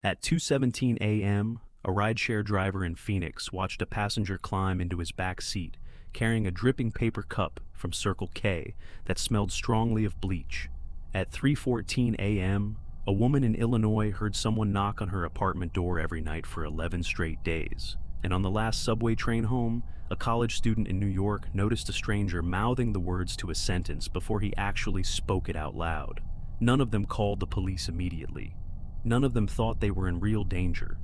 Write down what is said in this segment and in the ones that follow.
At 2:17 a.m., a rideshare driver in Phoenix watched a passenger climb into his back seat, carrying a dripping paper cup from Circle K that smelled strongly of bleach. At 3:14 a.m., a woman in Illinois heard someone knock on her apartment door every night for 11 straight days. And on the last subway train home, a college student in New York noticed a stranger mouthing the words to a sentence before he actually spoke it out loud. None of them called the police immediately. None of them thought they were in real danger.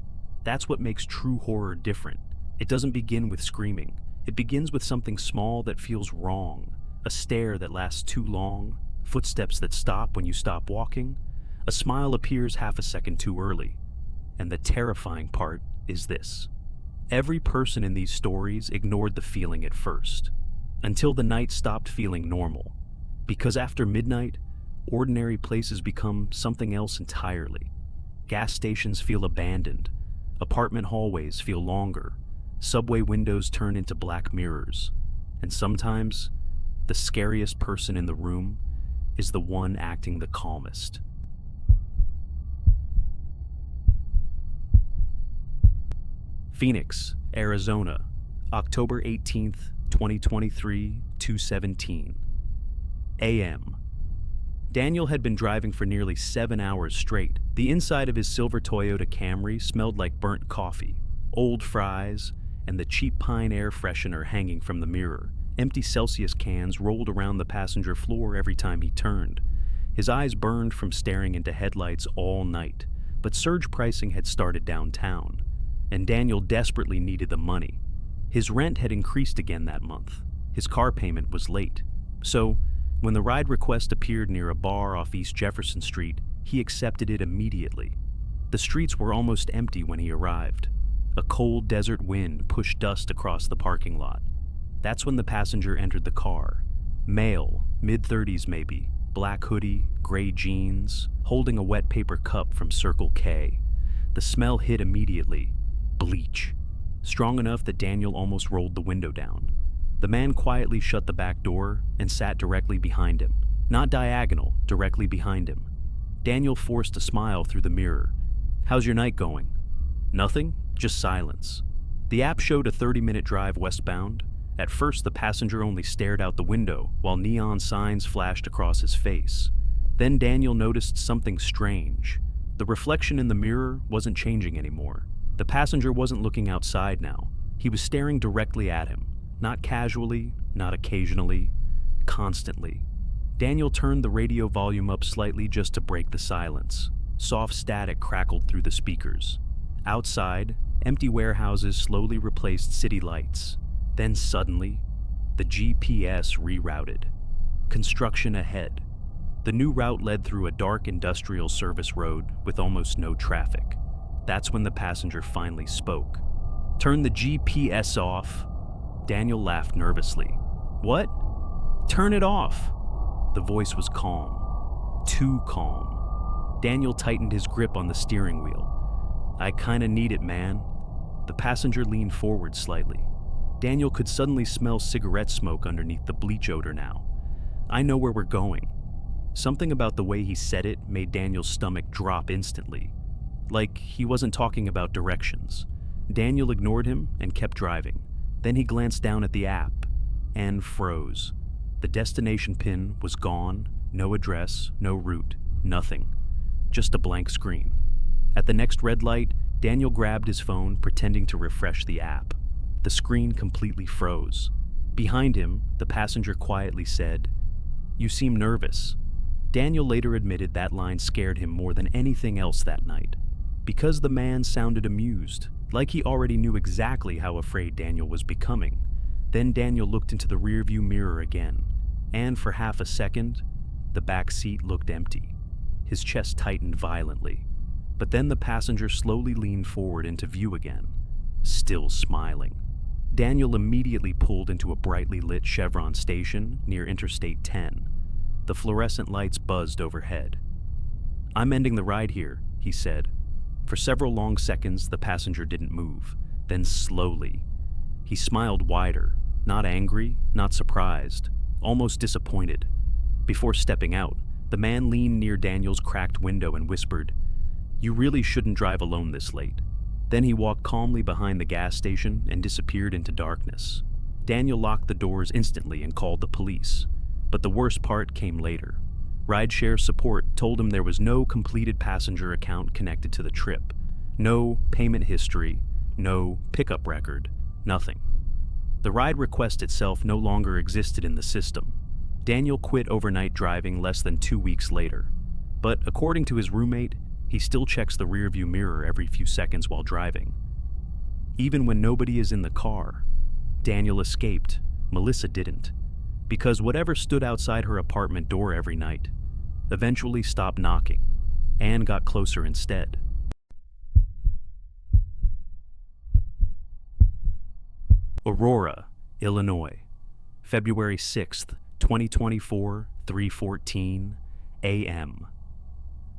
That's what makes true horror different. It doesn't begin with screaming. It begins with something small that feels wrong. A stare that lasts too long, footsteps that stop when you stop walking. A smile appears half a second too early. And the terrifying part is this. Every person in these stories ignored the feeling at first, until the night stopped feeling normal. Because after midnight, ordinary places become something else entirely. Gas stations feel abandoned. Apartment hallways feel longer. Subway windows turn into black mirrors. And sometimes, the scariest person in the room is the one acting the calmest. Phoenix, Arizona, October 18th, 2023, 2:17 a.m. Daniel had been driving for nearly 7 hours straight. The inside of his silver Toyota Camry smelled like burnt coffee, old fries, and the cheap pine air freshener hanging from the mirror. Empty Celsius cans rolled around the passenger floor every time he turned. His eyes burned from staring into headlights all night, but surge pricing had started downtown, and Daniel desperately needed the money. His rent had increased again that month. His car payment was late. So, when the ride request appeared near a bar off East Jefferson Street, he accepted it immediately. The streets were almost empty when he arrived. A cold desert wind pushed dust across the parking lot. That's when the passenger entered the car. Male, mid-30s maybe, black hoodie, gray jeans, holding a wet paper cup from Circle K. The smell hit immediately. Bleach. Strong enough that Daniel almost rolled the window down. The man quietly shut the back door and sat directly behind him. Not diagonal, directly behind him. Daniel forced a smile through the mirror. "How's your night going?" "Nothing, just silence." The app showed a 30-minute drive westbound. At first, the passenger only stared out the window while neon signs flashed across his face. Then Daniel noticed something strange. The reflection in the mirror wasn't changing anymore. The passenger wasn't looking outside now. He was staring directly at him. Not casually, not occasionally, constantly. Daniel turned the radio volume up slightly just to break the silence. Soft static crackled through the speakers. Outside, empty warehouses slowly replaced city lights. Then suddenly, the GPS rerouted. Construction ahead. The new route led through a dark industrial service road with almost no traffic. That's when the passenger finally spoke. "Turn the GPS off." Daniel laughed nervously. "What?" "Turn it off." The voice was calm. Too calm. Daniel tightened his grip on the steering wheel. "I kinda need it, man." The passenger leaned forward slightly. Daniel could suddenly smell cigarette smoke underneath the bleach odor now. "I know where we're going." Something about the way he said it made Daniel's stomach drop instantly. Like he wasn't talking about directions. Daniel ignored him and kept driving. Then he glanced down at the app and froze. The destination pin was gone, no address, no route, nothing. Just a blank screen. At the next red light, Daniel grabbed his phone, pretending to refresh the app. The screen completely froze. Behind him, the passenger quietly said, "You seem nervous." Daniel later admitted that line scared him more than anything else that night. Because the man sounded amused, like he already knew exactly how afraid Daniel was becoming. Then Daniel looked into the rearview mirror again, and for half a second, the back seat looked empty. His chest tightened violently. But then the passenger slowly leaned forward into view again, still smiling. Daniel immediately pulled into a brightly lit Chevron station near Interstate 10. The fluorescent lights buzzed overhead. "I'm ending the ride here," he said. For several long seconds, the passenger didn't move. Then slowly, he smiled wider, not angry, not surprised, almost disappointed. Before stepping out, the man leaned near Daniel's cracked window and whispered, "You really shouldn't drive alone this late." Then he walked calmly behind the gas station and disappeared into darkness. Daniel locked the doors instantly and called the police. But the worst part came later. Rideshare support told him there was no completed passenger account connected to the trip. No payment history, no pickup record, nothing. The ride request itself no longer existed in the system. Daniel quit overnight driving less than 2 weeks later. But according to his roommate, he still checks the rearview mirror every few seconds while driving. Even when nobody is in the car, Daniel escaped. Melissa didn't. Because whatever stood outside her apartment door every night eventually stopped knocking and got closer instead. Aurora, Illinois, February 6th, 2024, 3:14 a.m.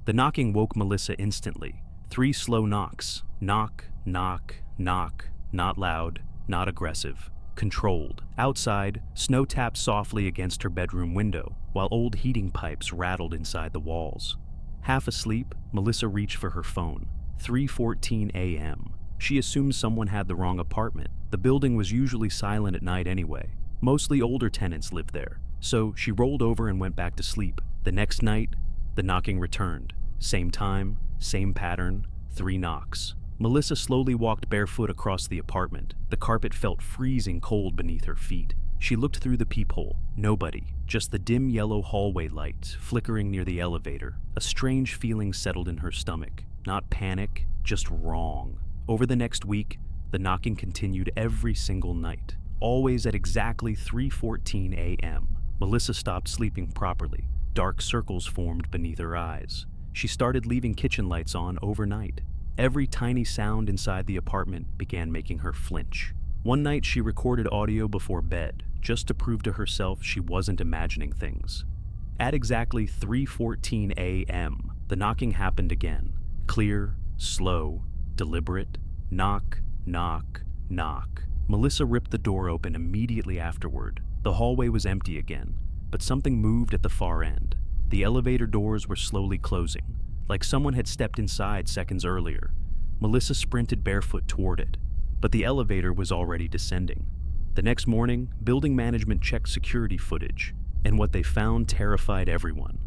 The knocking woke Melissa instantly. 3 slow knocks. Knock, knock, knock. Not loud, not aggressive. Controlled. Outside, snow tapped softly against her bedroom window, while old heating pipes rattled inside the walls. Half asleep, Melissa reached for her phone. 3:14 a.m. She assumed someone had the wrong apartment. The building was usually silent at night anyway. Mostly older tenants lived there, so she rolled over and went back to sleep. The next night, the knocking returned. Same time, same pattern, 3 knocks. Melissa slowly walked barefoot across the apartment. The carpet felt freezing cold beneath her feet. She looked through the peephole. Nobody, just the dim yellow hallway lights flickering near the elevator. A strange feeling settled in her stomach. Not panic, just wrong. Over the next week, the knocking continued every single night, always at exactly 3:14 a.m. Melissa stopped sleeping properly. Dark circles formed beneath her eyes. She started leaving kitchen lights on overnight. Every tiny sound inside the apartment began making her flinch. One night she recorded audio before bed, just to prove to herself she wasn't imagining things. At exactly 3:14 a.m., the knocking happened again. Clear, slow, deliberate. Knock, knock, knock. Melissa ripped the door open immediately afterward. The hallway was empty again, but something moved at the far end. The elevator doors were slowly closing, like someone had stepped inside seconds earlier. Melissa sprinted barefoot toward it, but the elevator was already descending. The next morning, building management checked security footage, and what they found terrified everyone.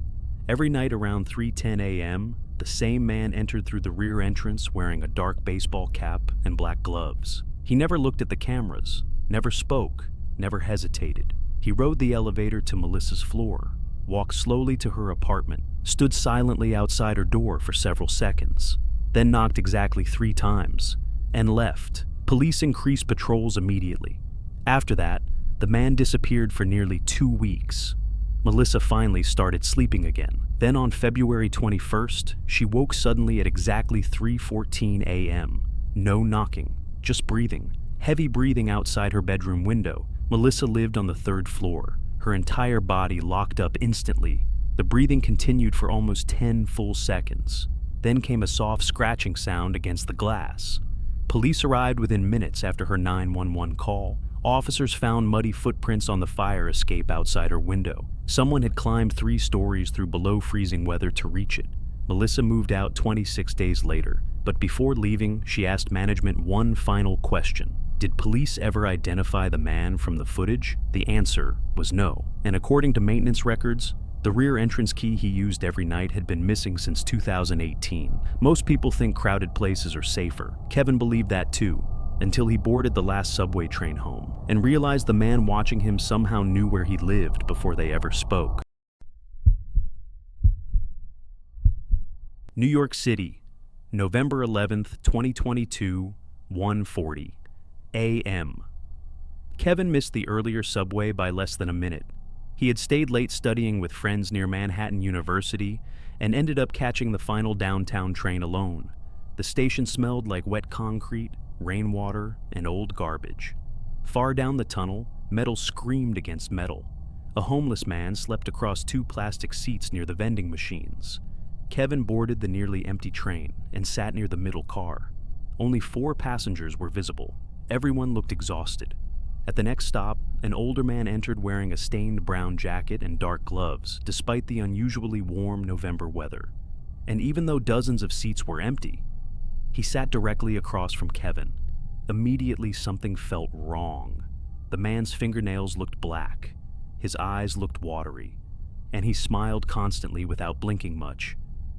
Every night around 3:10 a.m., the same man entered through the rear entrance wearing a dark baseball cap and black gloves. He never looked at the cameras, never spoke, never hesitated. He rode the elevator to Melissa's floor, walked slowly to her apartment, stood silently outside her door for several seconds, then knocked exactly 3 times, and left. Police increased patrols immediately. After that, the man disappeared for nearly 2 weeks. Melissa finally started sleeping again. Then on February 21st, she woke suddenly at exactly 3:14 a.m. No knocking, just breathing. Heavy breathing outside her bedroom window. Melissa lived on the 3rd floor, her entire body locked up instantly. The breathing continued for almost 10 full seconds. Then came a soft scratching sound against the glass. Police arrived within minutes after her 911 call. Officers found muddy footprints on the fire escape outside her window. Someone had climbed 3 stories through below freezing weather to reach it. Melissa moved out 26 days later, but before leaving, she asked management one final question. Did police ever identify the man from the footage? The answer was no. And according to maintenance records, the rear entrance key he used every night had been missing since 2018. Most people think crowded places are safer. Kevin believed that too, until he boarded the last subway train home and realized the man watching him somehow knew where he lived before they ever spoke. New York City, November 11th, 2022, 1:40 a.m. Kevin missed the earlier subway by less than a minute. He had stayed late studying with friends near Manhattan University and ended up catching the final downtown train alone. The station smelled like wet concrete, rainwater, and old garbage. Far down the tunnel, metal screamed against metal. A homeless man slept across 2 plastic seats near the vending machines. Kevin boarded the nearly empty train and sat near the middle car. Only 4 passengers were visible. Everyone looked exhausted. At the next stop, an older man entered wearing a stained brown jacket and dark gloves, despite the unusually warm November weather. and even though dozens of seats were empty, he sat directly across from Kevin. Immediately, something felt wrong. The man's fingernails looked black, his eyes looked watery, and he smiled constantly without blinking much.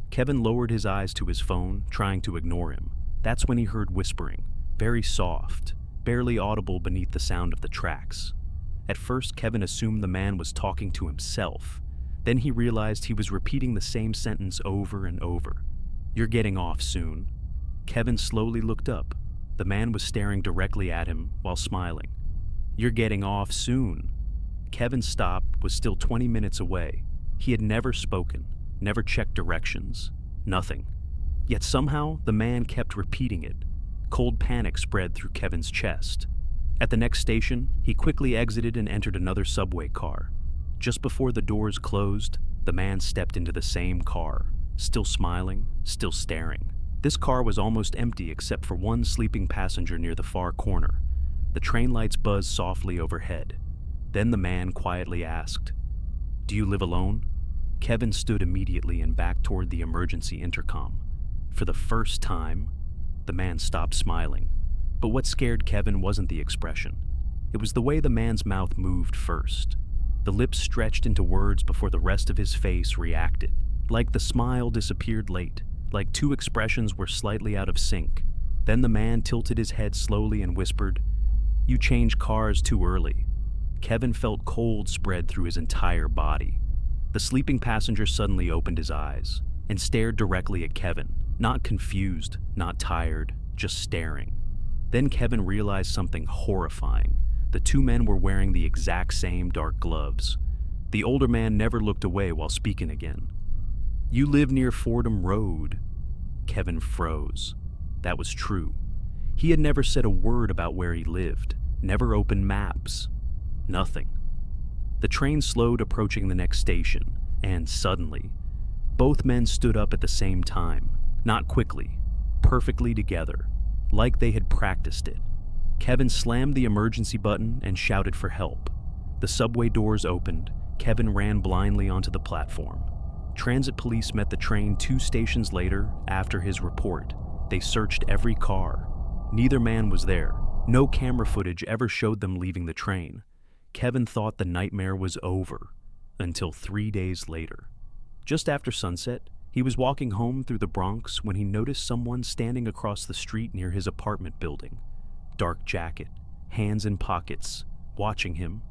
Kevin lowered his eyes to his phone, trying to ignore him. That's when he heard whispering, very soft, barely audible beneath the sound of the tracks. At first, Kevin assumed the man was talking to himself. Then he realized he was repeating the same sentence over and over. "You're getting off soon." Kevin slowly looked up. The man was staring directly at him while smiling. "You're getting off soon." Kevin's stop was still 20 minutes away. He had never spoken, never checked directions, nothing. Yet somehow the man kept repeating it. Cold panic spread through Kevin's chest. At the next station, he quickly exited and entered another subway car. Just before the doors closed, the man stepped into the same car, still smiling, still staring. This car was almost empty except for one sleeping passenger near the far corner. The train lights buzzed softly overhead. Then the man quietly asked, "Do you live alone?" Kevin stood immediately and backed toward the emergency intercom. For the first time, the man stopped smiling. But what scared Kevin wasn't the expression. It was the way the man's mouth moved first. The lips stretched into words before the rest of his face reacted. Like the smile disappeared late, like two expressions were slightly out of sync. Then the man tilted his head slowly and whispered, "You change cars too early." Kevin felt cold spread through his entire body. The sleeping passenger suddenly opened his eyes and stared directly at Kevin, not confused, not tired, just staring. Then Kevin realized something horrifying. The two men were wearing the exact same dark gloves. The older man never looked away while speaking again. "You live near Fordham Road." Kevin froze. That was true. He had never said a word about where he lived, never opened maps. Nothing. The train slowed approaching the next station, and suddenly, both men stood up at the same time, not quickly, perfectly together, like they had practiced it. Kevin slammed the emergency button and shouted for help. The subway doors opened. Kevin ran blindly onto the platform. Transit police met the train 2 stations later after his report. They searched every car. Neither man was there. No camera footage ever showed them leaving the train. Kevin thought the nightmare was over, until 3 days later. Just after sunset, he was walking home through the Bronx when he noticed someone standing across the street near his apartment building. Dark jacket, hands in pockets, watching him.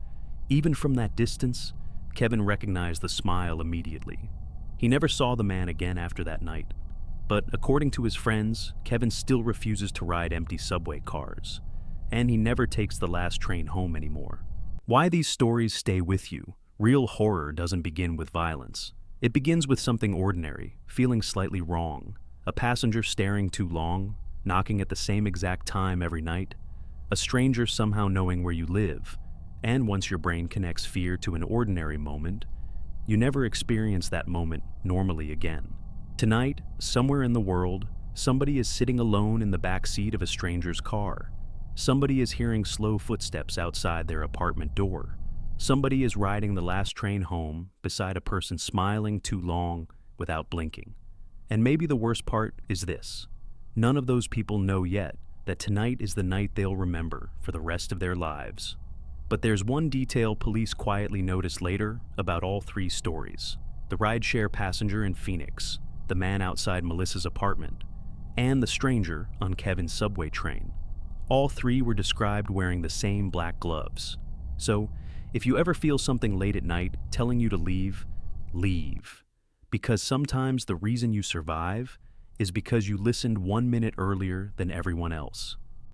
Even from that distance, Kevin recognized the smile immediately. He never saw the man again after that night. But according to his friends, Kevin still refuses to ride empty subway cars. And he never takes the last train home anymore. Why these stories stay with you? Real horror doesn't begin with violence. It begins with something ordinary, feeling slightly wrong. A passenger staring too long, knocking at the same exact time every night. A stranger somehow knowing where you live. And once your brain connects fear to an ordinary moment, you never experience that moment normally again. Tonight, somewhere in the world, somebody is sitting alone in the back seat of a stranger's car. Somebody is hearing slow footsteps outside their apartment door. Somebody is riding the last train home beside a person smiling too long without blinking. And maybe the worst part is this. None of those people know yet that tonight is the night they'll remember for the rest of their lives. But there's one detail police quietly noticed later about all 3 stories. The rideshare passenger in Phoenix, the man outside Melissa's apartment, and the stranger on Kevin's subway train. All 3 were described wearing the same black gloves. So, if you ever feel something late at night telling you to leave, leave. Because sometimes the reason you survive is because you listened 1 minute earlier than everyone else.